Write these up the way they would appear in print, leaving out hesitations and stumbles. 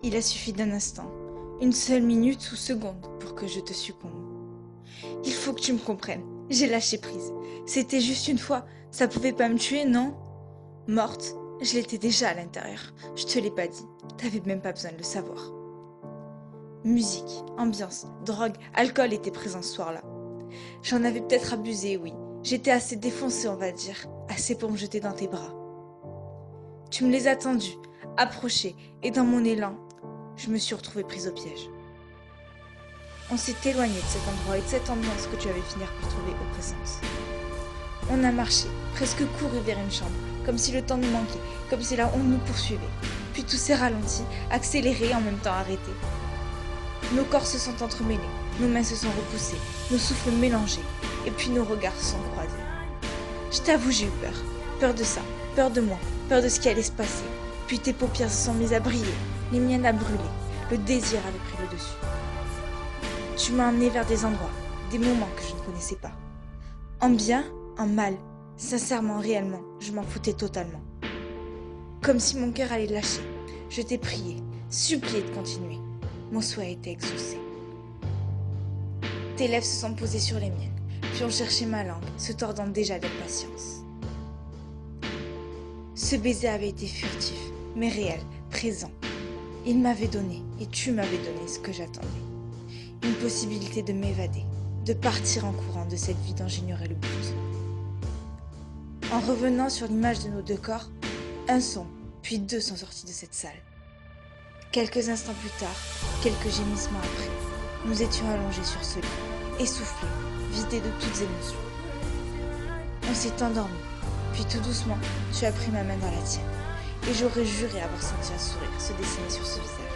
Il a suffi d'un instant, une seule minute ou seconde pour que je te succombe. Il faut que tu me comprennes, j'ai lâché prise. C'était juste une fois, ça pouvait pas me tuer, non? Morte, je l'étais déjà à l'intérieur. Je te l'ai pas dit, t'avais même pas besoin de le savoir. Musique, ambiance, drogue, alcool étaient présents ce soir-là. J'en avais peut-être abusé, oui. J'étais assez défoncée, on va dire, assez pour me jeter dans tes bras. Tu me les as tendus, approchés, et dans mon élan, je me suis retrouvée prise au piège. On s'est éloigné de cet endroit et de cette ambiance que tu avais fini par trouver oppressante. On a marché, presque couru vers une chambre, comme si le temps nous manquait, comme si la honte nous poursuivait. Puis tout s'est ralenti, accéléré et en même temps arrêté. Nos corps se sont entremêlés, nos mains se sont repoussées, nos souffles mélangés, et puis nos regards se sont croisés. Je t'avoue, j'ai eu peur. Peur de ça, peur de moi, peur de ce qui allait se passer. Puis tes paupières se sont mises à briller, les miennes à brûler. Le désir avait pris le dessus. Tu m'as emmené vers des endroits, des moments que je ne connaissais pas. En bien, en mal, sincèrement, réellement, je m'en foutais totalement. Comme si mon cœur allait lâcher, je t'ai prié, supplié de continuer. Mon souhait était exaucé. Tes lèvres se sont posées sur les miennes, puis ont cherché ma langue, se tordant déjà d'impatience. Ce baiser avait été furtif, mais réel, présent. Il m'avait donné, et tu m'avais donné ce que j'attendais. Une possibilité de m'évader, de partir en courant de cette vie dont j'ignorais le but. En revenant sur l'image de nos deux corps, un son, puis deux sont sortis de cette salle. Quelques instants plus tard, quelques gémissements après, nous étions allongés sur ce lit, essoufflés, vidés de toutes émotions. On s'est endormis, puis tout doucement, tu as pris ma main dans la tienne, et j'aurais juré avoir senti un sourire se dessiner sur ce visage.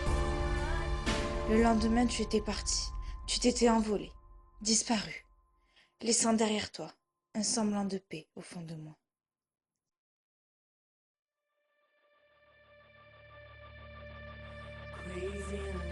Le lendemain, tu étais parti, tu t'étais envolé, disparu, laissant derrière toi un semblant de paix au fond de moi. Crazy